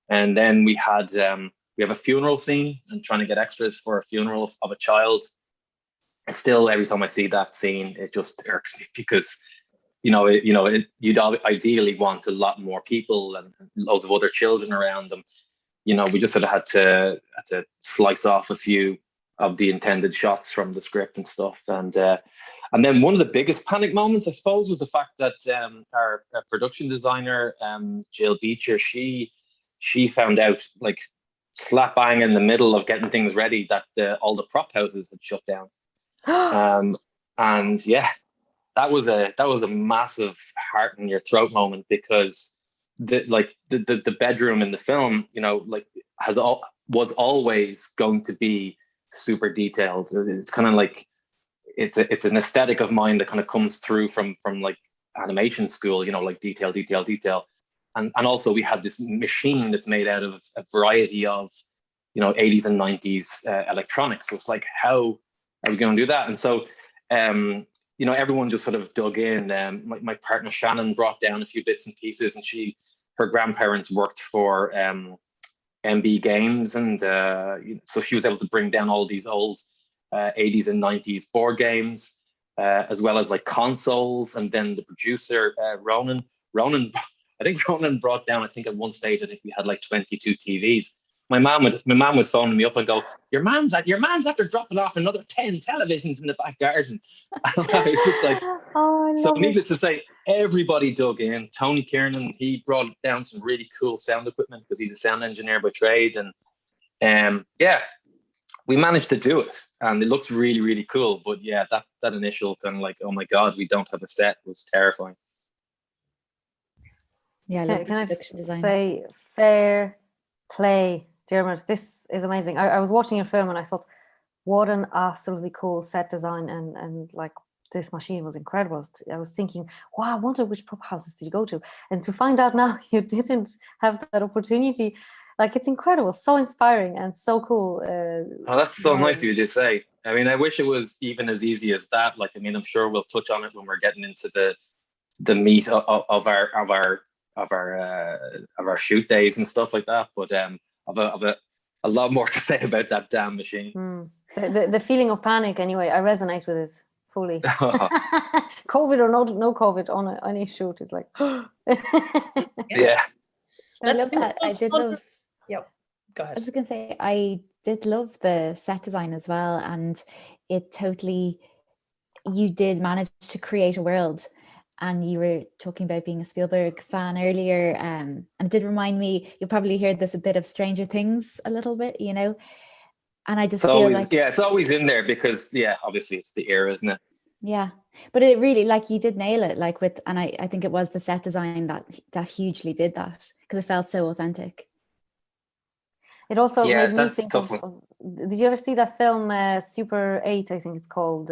And then we have a funeral scene and trying to get extras for a funeral of a child. And still, every time I see that scene, it just irks me because, you'd ideally want a lot more people and loads of other children around them. You know, we just sort of had to slice off a few of the intended shots from the script and stuff. And then one of the biggest panic moments, I suppose, was the fact that our production designer, Jill Beecher, she found out, like, slap bang in the middle of getting things ready, that all the prop houses had shut down. And yeah, that was a massive heart in your throat moment, because the bedroom in the film, you know, like was always going to be super detailed. It's kind of like it's an aesthetic of mine that kind of comes through from like animation school, you know, like detail. And also we had this machine that's made out of a variety of, you know, 80s and 90s electronics. So it's like, how are we going to do that? And so, you know, everyone just sort of dug in. My partner Shannon brought down a few bits and pieces, and her grandparents worked for MB Games, and so she was able to bring down all these old 80s and 90s board games, as well as like consoles. And then the producer Ronan, I think Ronan brought down, I think at one stage, I think we had like 22 TVs. my mom would phone me up and go, your man's after dropping off another 10 televisions in the back garden. It's just like, Oh, I so love it. needless to say, everybody dug in. Tony Kiernan, he brought down some really cool sound equipment because he's a sound engineer by trade. And yeah, we managed to do it, and it looks really, really cool. But yeah, that initial kind of like, oh my God, we don't have a set, was terrifying. Yeah, I love Can I the just production design. say fair play, Diarmuid? This is amazing. I was watching your film and I thought, what an absolutely cool set design, and like this machine was incredible. I was thinking, wow, I wonder which pub houses did you go to? And to find out now you didn't have that opportunity, like it's incredible, so inspiring and so cool. Oh, that's so nice of you to say. I mean, I wish it was even as easy as that. Like, I mean, I'm sure we'll touch on it when we're getting into the meat of our shoot days and stuff like that. But I've a lot more to say about that damn machine. The feeling of panic, anyway, I resonate with it fully. COVID or no COVID on any shoot, it's like yeah. I love that. I did love. Yep. Go ahead. I was going to say, I did love the set design as well, and it totally, you did manage to create a world. And you were talking about being a Spielberg fan earlier, and it did remind me, you'll probably hear this a bit of Stranger Things a little bit, you know. And I just feel like, it's always in there because obviously it's the era, isn't it? Yeah, but it really, like, you did nail it, like with, and I think it was the set design that hugely did that, because it felt so authentic. It also made me that's think tough of, did you ever see that film Super 8, I think it's called,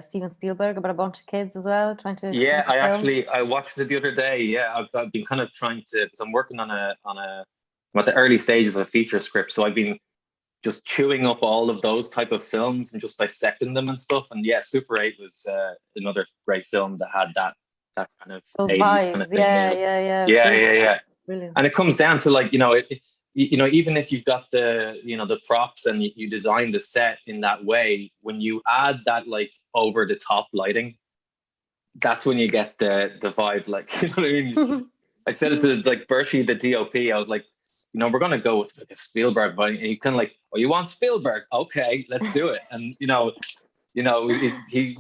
Steven Spielberg, about a bunch of kids as well trying to I watched it the other day. Yeah, I've been kind of trying to, because I'm working on I'm at the early stages of a feature script, so I've been just chewing up all of those type of films and just dissecting them and stuff. And yeah, Super 8 was another great film that had that kind of those 80s vibes. kind of thing. Yeah. Brilliant. And it comes down to, like, even if you've got the props and you design the set in that way, when you add that like over the top lighting, that's when you get the vibe. Like, you know what I mean? I said it to like Bertie, the DOP. I was like, we're gonna go with like a Spielberg vibe, and you kind of like, oh, you want Spielberg? Okay, let's do it. And he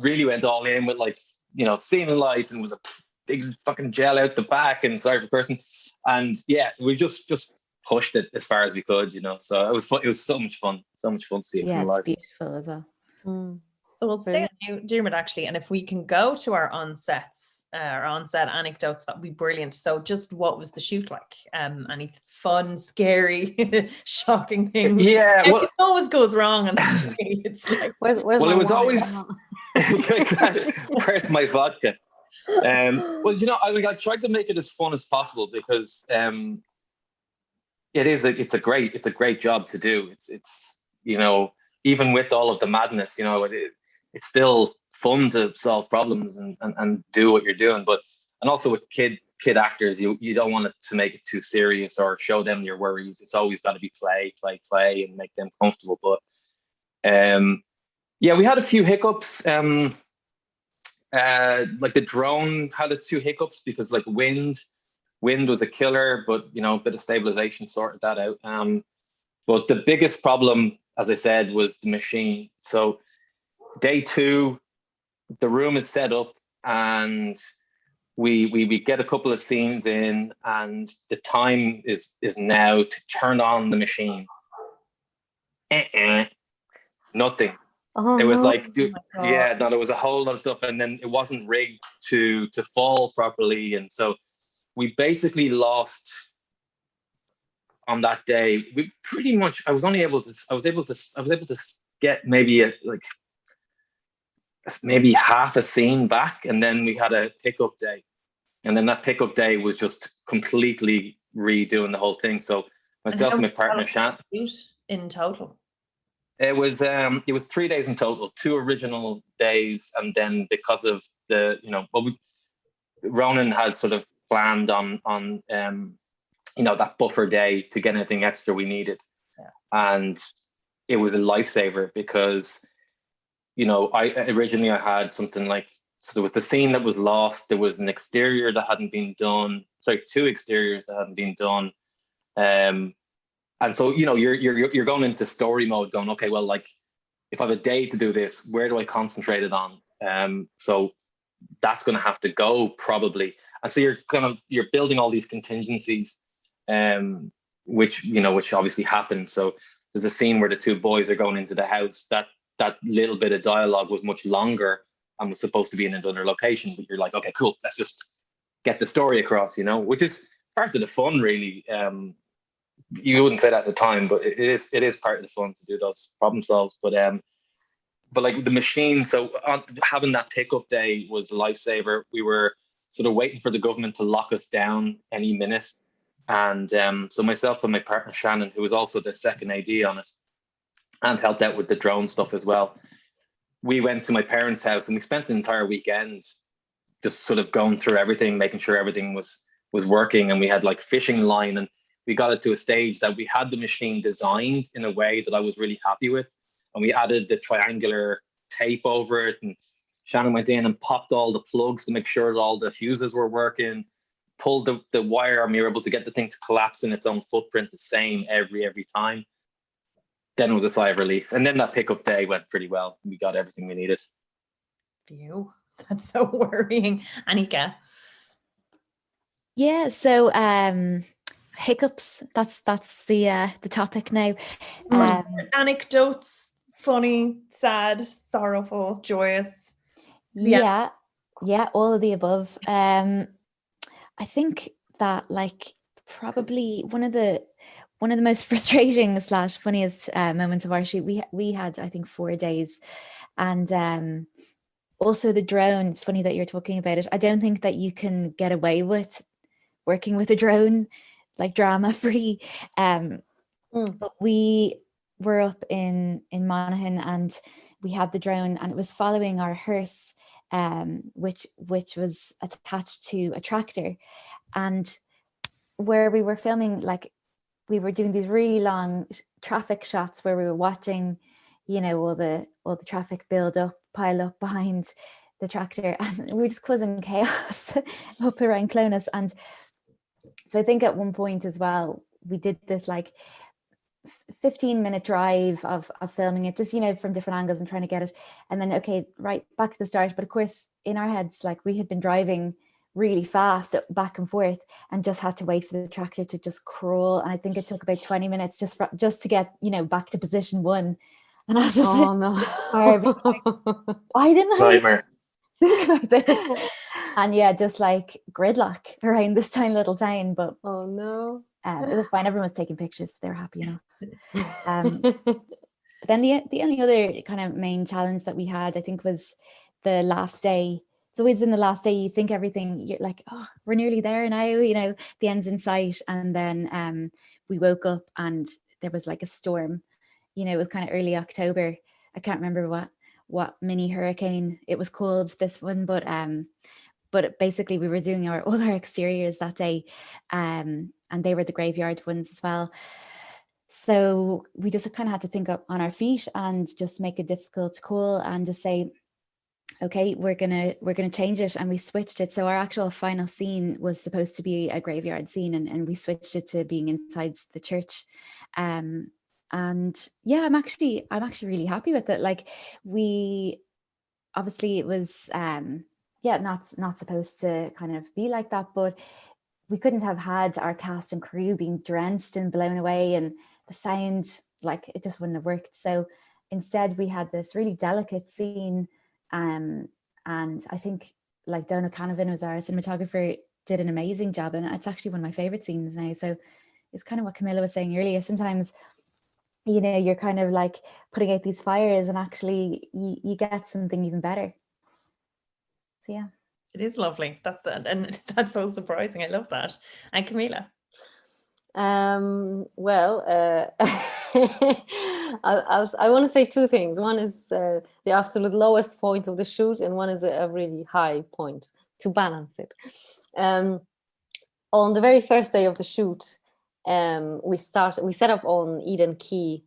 really went all in with, like, ceiling lights, and was a big fucking gel out the back, and sorry for cursing. And yeah, we just pushed it as far as we could, so it was fun. It was so much fun to see it. Yeah, it's live. Beautiful as well. So we'll stay on Diarmuid, actually, and if we can go to our on-set anecdotes, that would be brilliant. So just what was the shoot like? Any fun, scary, shocking things? Yeah, it always goes wrong on the day. It's like, where's it was always exactly, where's my vodka? I tried to make it as fun as possible, because it's a great job to do. It's even with all of the madness, it's still fun to solve problems and do what you're doing. And also with kid actors, you don't want it to make it too serious or show them your worries. It's always got to be play and make them comfortable. But we had a few hiccups. Like the drone had its few hiccups because, like, wind was a killer, but a bit of stabilization sorted that out. But the biggest problem, as I said, was the machine. So day 2, the room is set up, and we get a couple of scenes in, and the time is now to turn on the machine. Nothing. Oh, it was no. like, there was a whole lot of stuff, and then it wasn't rigged to fall properly, and so we basically lost on that day. We pretty much, I was able to get maybe half a scene back, and then we had a pickup day, and then that pickup day was just completely redoing the whole thing. So myself and my partner Shan, in total, it was 3 days in total, 2 original days, and then because of the Ronan had sort of planned on that buffer day to get anything extra we needed, and it was a lifesaver because I had something like, so there was the scene that was lost, there was an exterior that hadn't been done, 2 exteriors that hadn't been done, And so, you know, you're going into story mode going, okay, well, like if I have a day to do this, where do I concentrate it on? So that's going to have to go probably. And so you're building all these contingencies, which obviously happens. So there's a scene where the two boys are going into the house. That little bit of dialogue was much longer and was supposed to be in another location. But you're like, okay, cool, let's just get the story across, you know, which is part of the fun, really. You wouldn't say that at the time, but it is part of the fun to do those problem solves. But like the machine, so having that pickup day was a lifesaver. We were sort of waiting for the government to lock us down any minute. And so myself and my partner Shannon, who was also the second AD on it and helped out with the drone stuff as well, we went to my parents' house and we spent the entire weekend just sort of going through everything, making sure everything was working. And we had like fishing line, and we got it to a stage that we had the machine designed in a way that I was really happy with. And we added the triangular tape over it, and Shannon went in and popped all the plugs to make sure that all the fuses were working, pulled the wire, and we were able to get the thing to collapse in its own footprint the same every time. Then it was a sigh of relief. And then that pickup day went pretty well. We got everything we needed. Phew, that's so worrying. Annika? Yeah, so hiccups, that's the topic now. Anecdotes, funny, sad, sorrowful, joyous. Yeah, all of the above. I think that like probably one of the most frustrating / funniest moments of our shoot, we had I think 4 days, and also the drone. It's funny that you're talking about it. I don't think that you can get away with working with a drone like drama free. But we were up in Monaghan and we had the drone, and it was following our hearse, which was attached to a tractor. And where we were filming, like we were doing these really long traffic shots where we were watching, you know, all the traffic pile up behind the tractor, and we were just causing chaos up around Clonus. And so I think at one point as well, we did this like 15-minute drive of filming it, just, you know, from different angles and trying to get it. And then, okay, right back to the start. But of course, in our heads, like we had been driving really fast back and forth and just had to wait for the tractor to just crawl. And I think it took about 20 minutes just to get, you know, back to position one. And I was just like, why didn't I think about this? And yeah, just like gridlock around this tiny little town. But oh no, it was fine. Everyone was taking pictures. They were happy enough. But then the only other kind of main challenge that we had, I think, was the last day. It's always in the last day you think everything, you're like, oh, we're nearly there now, you know, the end's in sight. And then we woke up and there was like a storm. You know, it was kind of early October. I can't remember what mini hurricane it was called, this one, but basically we were doing all our exteriors that day, and they were the graveyard ones as well. So we just kind of had to think up on our feet and just make a difficult call and just say, okay, we're gonna change it. And we switched it. So our actual final scene was supposed to be a graveyard scene, and we switched it to being inside the church. And yeah, I'm actually really happy with it. Like, we obviously, it was not supposed to kind of be like that, but we couldn't have had our cast and crew being drenched and blown away, and the sound, like, it just wouldn't have worked. So instead we had this really delicate scene, and I think like Donohoe was our cinematographer, did an amazing job, and it's actually one of my favorite scenes now. So it's kind of what Kamila was saying earlier. Sometimes, you know, you're kind of like putting out these fires and actually you get something even better. So yeah. It is lovely. And that's so surprising. I love that. And Kamila? Well, I want to say two things. One is the absolute lowest point of the shoot, and one is a really high point, to balance it. On the very first day of the shoot, we set up on Eden Key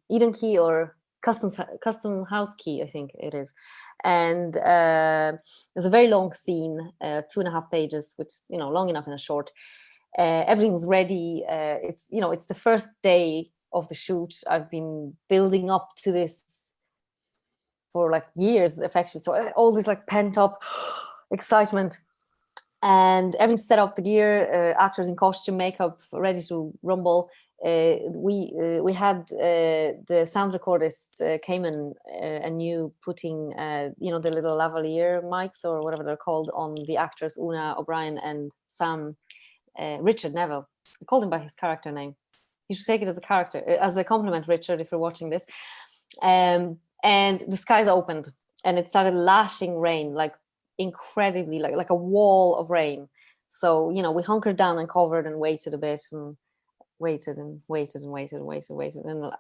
or Custom House Key, I think it is. And there's a very long scene, 2.5 pages, which is, you know, long enough in a short. Everything was ready. It's the first day of the shoot. I've been building up to this for like years, effectively. So all this like pent up excitement, and everything set up, the gear, actors in costume, makeup, ready to rumble. We had the sound recordist came in and you putting the little lavalier mics or whatever they're called on the actors Una O'Brien and Sam Richard Neville. I called him by his character name. You should take it as a character, as a compliment, Richard, if you're watching this. And the skies opened and it started lashing rain, like incredibly, like a wall of rain. So, we hunkered down and covered and waited a bit and waited. And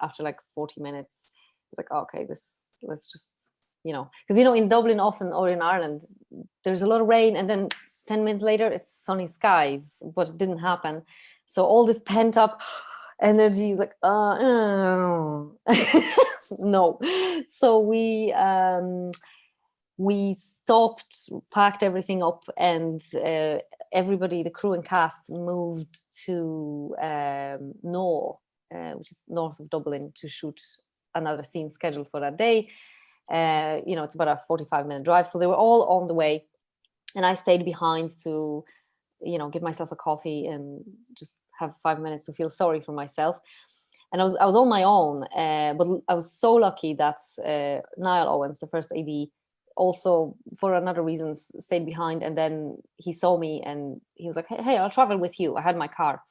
after like 40 minutes, it's like, okay, let's just, because, in Dublin often, or in Ireland, there's a lot of rain and then 10 minutes later, it's sunny skies, but it didn't happen. So all this pent up energy is like, no. So we stopped, packed everything up, and everybody, the crew and cast, moved to Knoll, which is north of Dublin, to shoot another scene scheduled for that day. It's about a 45-minute drive. So they were all on the way. And I stayed behind to, give myself a coffee and just have 5 minutes to feel sorry for myself. And I was on my own, but I was so lucky that Niall Owens, the first AD, also for another reason stayed behind. And then he saw me and he was like, hey, I'll travel with you. I had my car.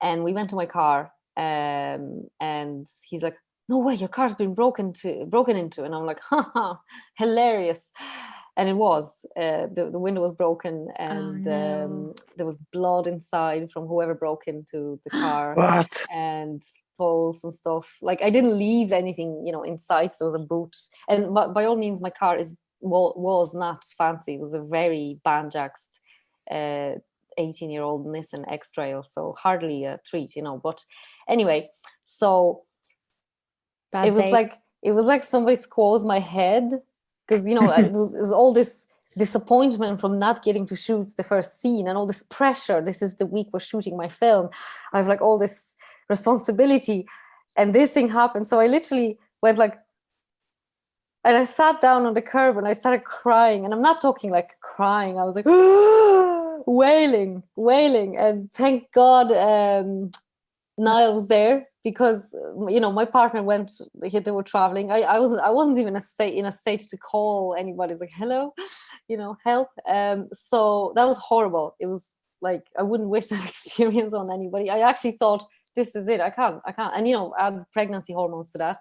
And we went to my car, and he's like, no way, your car's been broken into. And I'm like, haha, hilarious. And it was, the window was broken, and there was blood inside from whoever broke into the car. What? And stole some stuff. Like, I didn't leave anything, inside. There was a boot. And by all means, my car was not fancy. It was a very banjaxed 18-year-old Nissan X-Trail. So hardly a treat, But anyway, so it was like somebody squoze my head. Because, it was all this disappointment from not getting to shoot the first scene and all this pressure. This is the week we're shooting my film. I have like all this responsibility, and this thing happened. So I literally went like, and I sat down on the curb and I started crying. And I'm not talking like crying. I was like, wailing. And thank God Niall was there, because my partner went. They were traveling. I wasn't even in a state to call anybody. It was like, hello, help. So that was horrible. It was like, I wouldn't wish that experience on anybody. I actually thought, this is it. I can't. And add pregnancy hormones to that.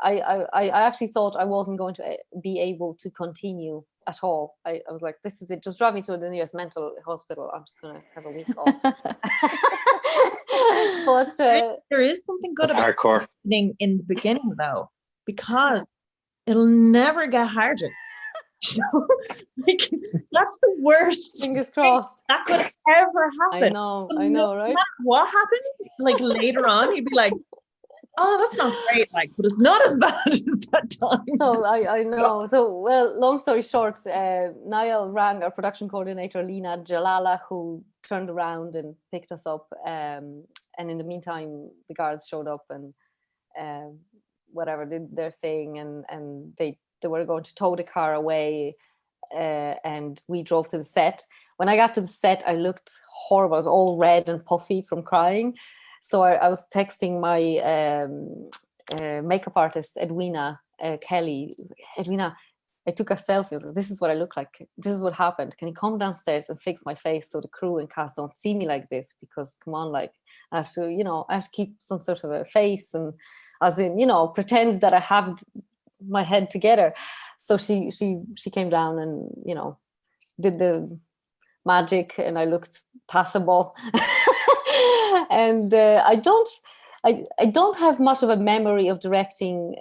I actually thought I wasn't going to be able to continue at all. I was like, this is it. Just drive me to the nearest mental hospital. I'm just going to have a week off. But there is something good about hardcore happening in the beginning, though, because it'll never get harder. Like, that's the worst. Fingers crossed. That could ever happen. I know, right? No matter what happens, like later on, you'd be like, oh, that's not great, like, but it's not as bad as that time. So I know. So, well, long story short, Niall rang our production coordinator, Lena Jalala, who turned around and picked us up. And in the meantime, the guards showed up and whatever, did their thing, and they were going to tow the car away, and we drove to the set. When I got to the set, I looked horrible. I was all red and puffy from crying. So I was texting my makeup artist, Edwina Kelly. Edwina, I took a selfie. I was like, this is what I look like. This is what happened. Can you come downstairs and fix my face so the crew and cast don't see me like this? Because come on, like, I have to keep some sort of a face, and as in, pretend that I have my head together. So she came down and, did the magic, and I looked passable. And I don't have much of a memory of directing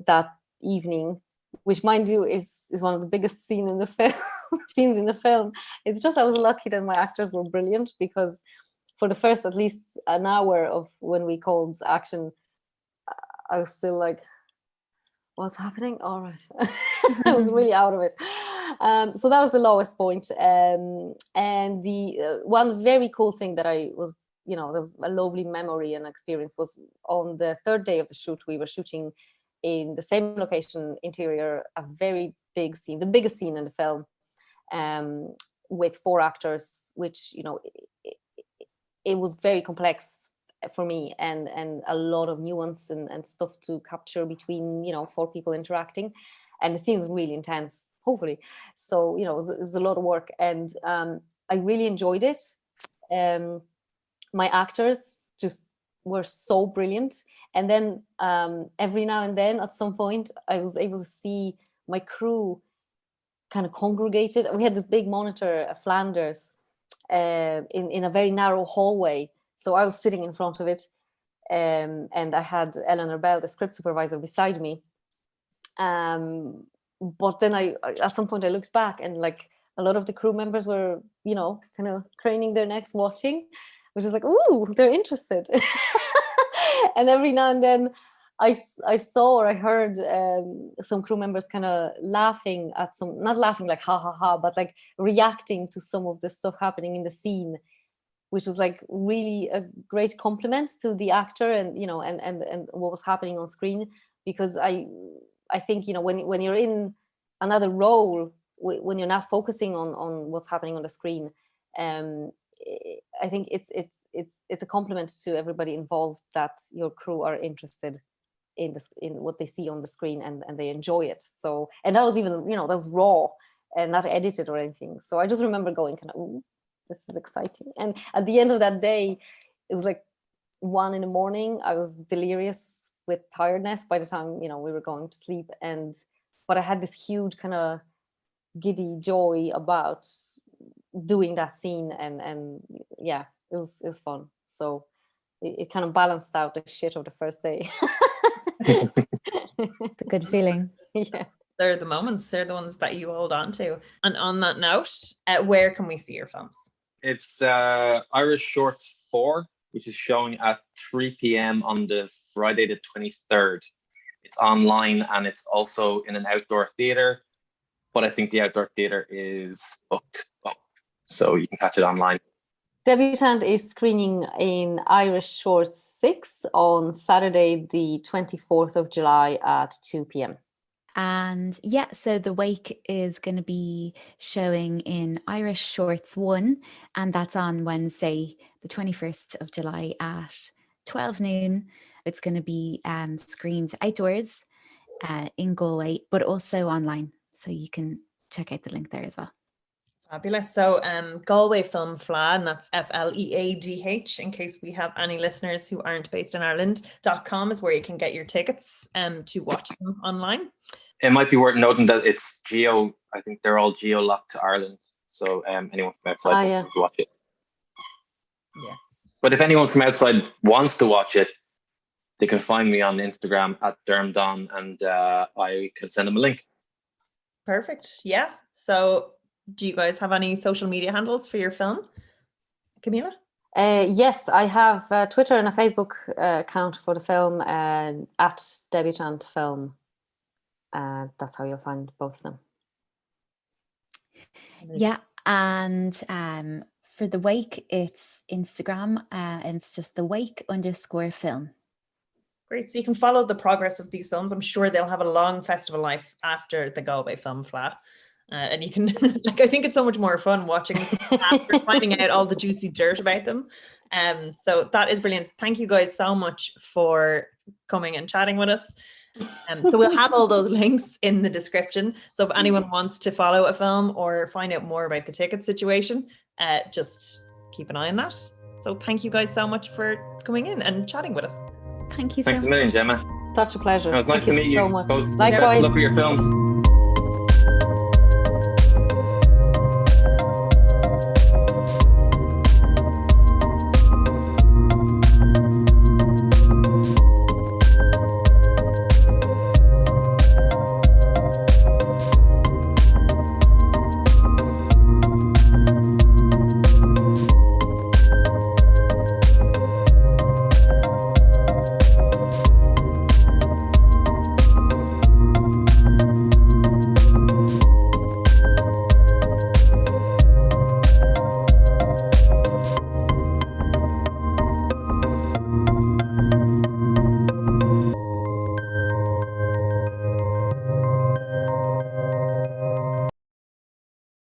that evening, which, mind you, is one of the biggest scenes in the film. It's just I was lucky that my actors were brilliant, because for the first at least an hour of when we called action, I was still like, what's happening? All right. I was really out of it. So that was the lowest point. And the one very cool thing that I was, there was a lovely memory and experience. Was on the third day of the shoot, we were shooting in the same location, interior, a very big scene, the biggest scene in the film, with 4 actors, which, it was very complex for me, and a lot of nuance and stuff to capture between 4 people interacting, and the scene was really intense, hopefully. So it was a lot of work, and I really enjoyed it. My actors just were so brilliant, and then every now and then at some point I was able to see my crew kind of congregated. We had this big monitor, Flanders, in a very narrow hallway. So I was sitting in front of it, and I had Eleanor Bell, the script supervisor, beside me. But then at some point I looked back, and like a lot of the crew members were, kind of craning their necks watching, which is like, ooh, they're interested. And every now and then I saw or I heard some crew members kind of laughing at not laughing like ha ha ha, but like reacting to some of the stuff happening in the scene, which was like really a great compliment to the actor and and what was happening on screen. Because I think when you're in another role, when you're not focusing on what's happening on the screen, I think it's a compliment to everybody involved that your crew are interested in what they see on the screen and they enjoy it. So, and that was even that was raw and not edited or anything. So I just remember going kind of, ooh, this is exciting. And at the end of that day, it was like 1 a.m. I was delirious with tiredness by the time we were going to sleep, but I had this huge kind of giddy joy about doing that scene, and yeah, it was fun. So it kind of balanced out the shit of the first day. It's a good feeling. Yeah, they're the moments, they're the ones that you hold on to. And on that note, where can we see your films? It's Irish Shorts 4, which is showing at 3 p.m. on the Friday the 23rd. It's online, and it's also in an outdoor theatre, but I think the outdoor theatre is booked up, so you can catch it online. Debutante is screening in Irish Shorts 6 on Saturday the 24th of July at 2 p.m. And yeah, so The Wake is going to be showing in Irish Shorts 1, and that's on Wednesday the 21st of July at 12 noon. It's going to be screened outdoors in Galway, but also online, so you can check out the link there as well. Fabulous. So Galway Film Fleadh, and that's FLEADH, in case we have any listeners who aren't based in Ireland.com is where you can get your tickets to watch them online. It might be worth noting that it's I think they're all geo-locked to Ireland, so anyone from outside wants to watch it. Yeah. But if anyone from outside wants to watch it, they can find me on Instagram at Dermdon, and I can send them a link. Perfect. Yeah. So do you guys have any social media handles for your film, Kamila? Yes, I have Twitter and a Facebook account for the film at Debutante Film. That's how you'll find both of them. Yeah, and for The Wake, it's Instagram, and it's just _film. Great. So you can follow the progress of these films. I'm sure they'll have a long festival life after the Galway Film Fleadh. And you can, I think it's so much more fun watching after finding out all the juicy dirt about them. So that is brilliant. Thank you guys so much for coming and chatting with us. So we'll have all those links in the description. So if anyone wants to follow a film or find out more about the ticket situation, just keep an eye on that. So thank you guys so much for coming in and chatting with us. Thank you so much. Thanks a million, Gemma. Such a pleasure. It was nice to meet you. So much. Both. Likewise. Best of luck with your films.